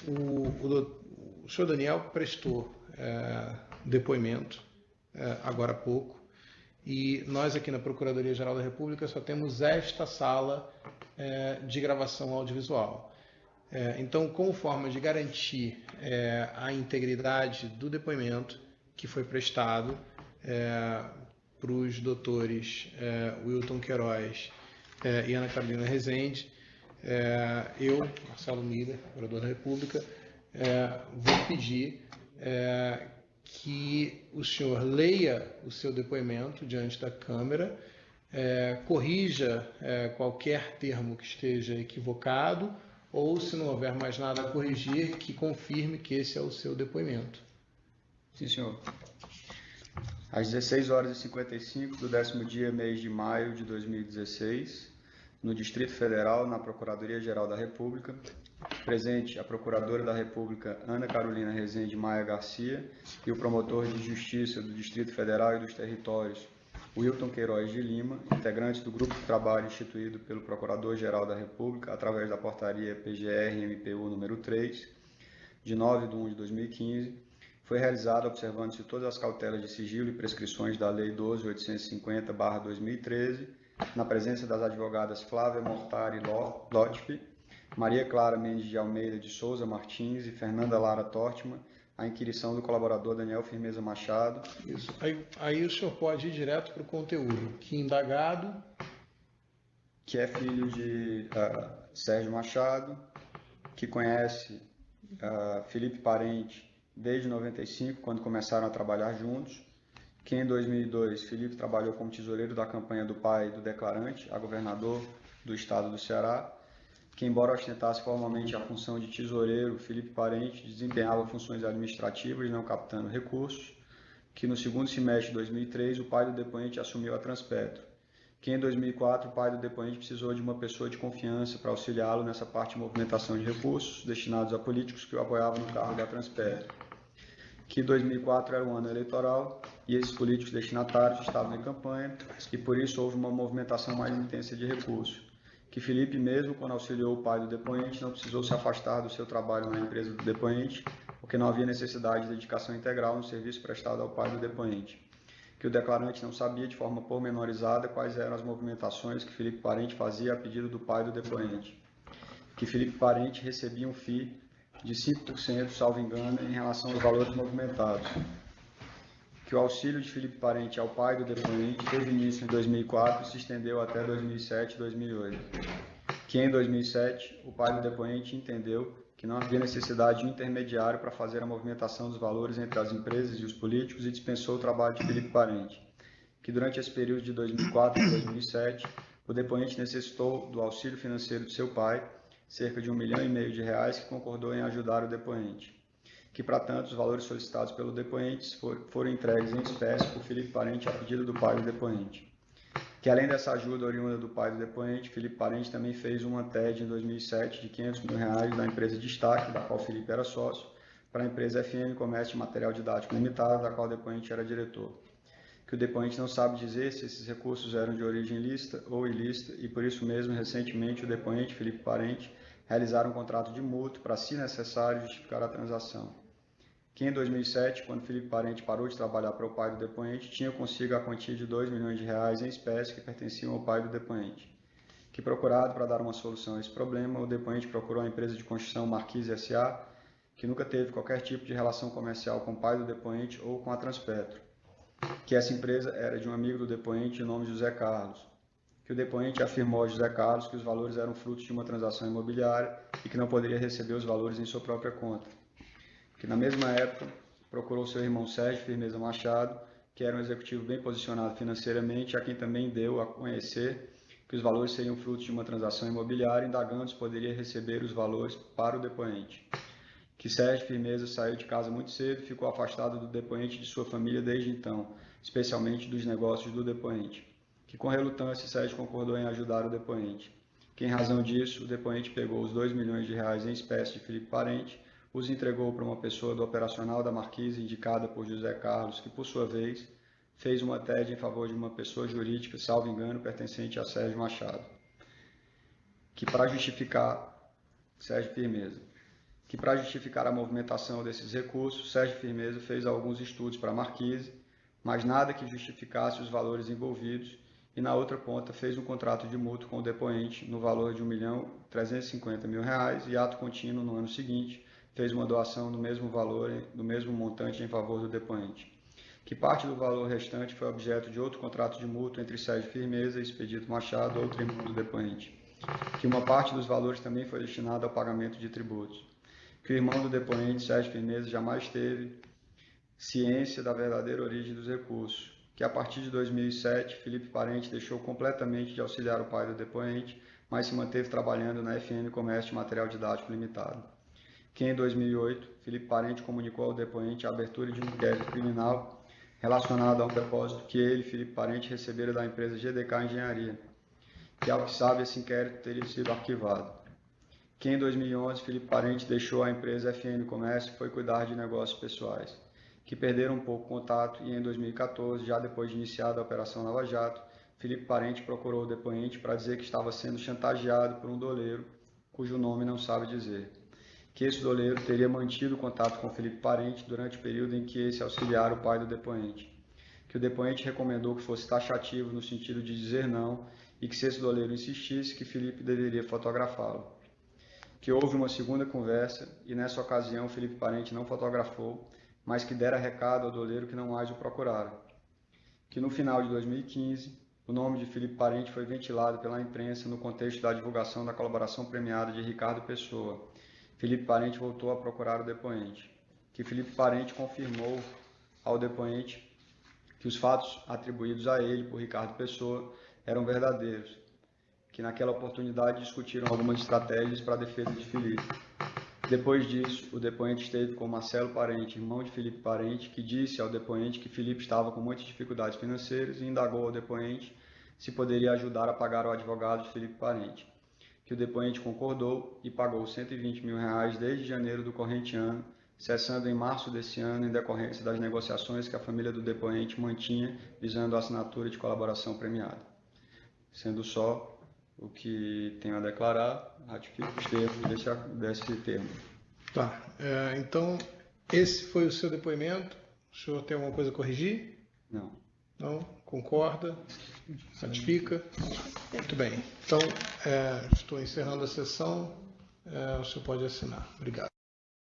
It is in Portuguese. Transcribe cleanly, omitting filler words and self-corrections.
o senhor Daniel prestou depoimento agora há pouco, e nós aqui na Procuradoria-Geral da República só temos esta sala de gravação audiovisual. Então, como forma de garantir a integridade do depoimento que foi prestado para os doutores Wilton Queiroz e Ana Carolina Rezende, eu, Marcelo Miller, procurador da República, vou pedir que o senhor leia o seu depoimento diante da Câmara, corrija qualquer termo que esteja equivocado, ou, se não houver mais nada a corrigir, que confirme que esse é o seu depoimento. Sim, senhor. Às 16 horas e 55 do 10º dia, mês de maio de 2016, no Distrito Federal, na Procuradoria-Geral da República, presente a Procuradora da República Ana Carolina Rezende Maia Garcia e o Promotor de Justiça do Distrito Federal e dos Territórios, Wilton Queiroz de Lima, integrantes do Grupo de Trabalho instituído pelo Procurador-Geral da República através da Portaria PGR-MPU número 3, de 9/1 de 2015, foi realizada observando-se todas as cautelas de sigilo e prescrições da Lei 12.850/2013, na presença das advogadas Flávia Mortari Lotfi, Maria Clara Mendes de Almeida de Souza Martins e Fernanda Lara Tortman, a inquirição do colaborador Daniel Firmeza Machado. Isso. Aí o senhor pode ir direto para o conteúdo. Que indagado, que é filho de Sérgio Machado, que conhece Felipe Parente desde 95, quando começaram a trabalhar juntos, que em 2002 Felipe trabalhou como tesoureiro da campanha do pai do declarante, a governador do estado do Ceará, que, embora ostentasse formalmente a função de tesoureiro, Felipe Parente desempenhava funções administrativas, não captando recursos, que no segundo semestre de 2003 o pai do depoente assumiu a Transpetro, que em 2004 o pai do depoente precisou de uma pessoa de confiança para auxiliá-lo nessa parte de movimentação de recursos destinados a políticos que o apoiavam no cargo da Transpetro, que 2004 era um ano eleitoral e esses políticos destinatários estavam em campanha e por isso houve uma movimentação mais intensa de recursos, que Felipe, mesmo quando auxiliou o pai do depoente, não precisou se afastar do seu trabalho na empresa do depoente, porque não havia necessidade de dedicação integral no serviço prestado ao pai do depoente, que o declarante não sabia de forma pormenorizada quais eram as movimentações que Felipe Parente fazia a pedido do pai do depoente, que Felipe Parente recebia um FII de 5%, salvo engano, em relação aos valores movimentados, que o auxílio de Felipe Parente ao pai do depoente teve início em 2004 e se estendeu até 2007 e 2008, que em 2007 o pai do depoente entendeu que não havia necessidade de um intermediário para fazer a movimentação dos valores entre as empresas e os políticos e dispensou o trabalho de Felipe Parente, que durante esse período de 2004 a 2007 o depoente necessitou do auxílio financeiro de seu pai, cerca de R$ 1,5 milhão, que concordou em ajudar o depoente, que, para tanto, os valores solicitados pelo depoente foram entregues em espécie por Felipe Parente a pedido do pai do depoente. Que, além dessa ajuda oriunda do pai do depoente, Felipe Parente também fez uma TED em 2007 de R$ 500 mil da empresa Destaque, da qual Felipe era sócio, para a empresa FM Comércio de Material Didático Limitada, da qual o depoente era diretor. Que o depoente não sabe dizer se esses recursos eram de origem lícita ou ilícita e, por isso mesmo, recentemente, o depoente, Felipe Parente, realizaram um contrato de mútuo para, se necessário, justificar a transação. Que em 2007, quando Felipe Parente parou de trabalhar para o pai do depoente, tinha consigo a quantia de R$ 2 milhões em espécie que pertenciam ao pai do depoente. Que, procurado para dar uma solução a esse problema, o depoente procurou a empresa de construção Marquise S.A., que nunca teve qualquer tipo de relação comercial com o pai do depoente ou com a Transpetro. Que essa empresa era de um amigo do depoente de nome José Carlos. Que o depoente afirmou a José Carlos que os valores eram frutos de uma transação imobiliária e que não poderia receber os valores em sua própria conta. Que na mesma época procurou seu irmão Sérgio Firmeza Machado, que era um executivo bem posicionado financeiramente, a quem também deu a conhecer que os valores seriam frutos de uma transação imobiliária, indagando se poderia receber os valores para o depoente. Que Sérgio Firmeza saiu de casa muito cedo e ficou afastado do depoente e de sua família desde então, especialmente dos negócios do depoente. Que com relutância Sérgio concordou em ajudar o depoente. Que em razão disso, o depoente pegou os R$ 2 milhões em espécie de Felipe Parente, os entregou para uma pessoa do operacional da Marquise, indicada por José Carlos, que, por sua vez, fez uma TED em favor de uma pessoa jurídica, salvo engano, pertencente a Sérgio Machado. Que, para justificar Sérgio Firmeza, que para justificar a movimentação desses recursos, Sérgio Firmeza fez alguns estudos para a Marquise, mas nada que justificasse os valores envolvidos, e na outra ponta fez um contrato de mútuo com o depoente no valor de R$ 1.350.000 e ato contínuo no ano seguinte fez uma doação do mesmo valor, do mesmo montante em favor do depoente. Que parte do valor restante foi objeto de outro contrato de mútuo entre Sérgio Firmeza e Expedito Machado, outro irmão do depoente. Que uma parte dos valores também foi destinada ao pagamento de tributos. Que o irmão do depoente, Sérgio Firmeza, jamais teve ciência da verdadeira origem dos recursos. Que a partir de 2007, Felipe Parente deixou completamente de auxiliar o pai do depoente, mas se manteve trabalhando na FM Comércio de Material Didático Limitado. Que em 2008, Felipe Parente comunicou ao depoente a abertura de um inquérito criminal relacionado a um depósito que ele, Felipe Parente, recebera da empresa GDK Engenharia, que, ao que sabe, esse inquérito teria sido arquivado. Que em 2011, Felipe Parente deixou a empresa FM Comércio e foi cuidar de negócios pessoais. Que perderam um pouco o contato e em 2014, já depois de iniciada a Operação Lava Jato, Felipe Parente procurou o depoente para dizer que estava sendo chantageado por um doleiro, cujo nome não sabe dizer. Que esse doleiro teria mantido contato com Felipe Parente durante o período em que esse auxiliara o pai do depoente. Que o depoente recomendou que fosse taxativo no sentido de dizer não e que se esse doleiro insistisse, que Felipe deveria fotografá-lo. Que houve uma segunda conversa e nessa ocasião Felipe Parente não fotografou, mas que dera recado ao doleiro que não mais o procurara. Que no final de 2015, o nome de Felipe Parente foi ventilado pela imprensa no contexto da divulgação da colaboração premiada de Ricardo Pessoa. Felipe Parente voltou a procurar o depoente. Que Felipe Parente confirmou ao depoente que os fatos atribuídos a ele por Ricardo Pessoa eram verdadeiros. Que naquela oportunidade discutiram algumas estratégias para a defesa de Felipe. Depois disso, o depoente esteve com Marcelo Parente, irmão de Felipe Parente, que disse ao depoente que Felipe estava com muitas dificuldades financeiras e indagou ao depoente se poderia ajudar a pagar o advogado de Felipe Parente. Que o depoente concordou e pagou R$ 120.000 desde janeiro do corrente ano, cessando em março desse ano em decorrência das negociações que a família do depoente mantinha visando a assinatura de colaboração premiada. Sendo só o que tenho a declarar, ratifico os termos desse termo. Tá, então esse foi o seu depoimento. O senhor tem alguma coisa a corrigir? Não. Não? Concorda? Ratifica? Muito bem. Então, estou encerrando a sessão. O senhor pode assinar. Obrigado.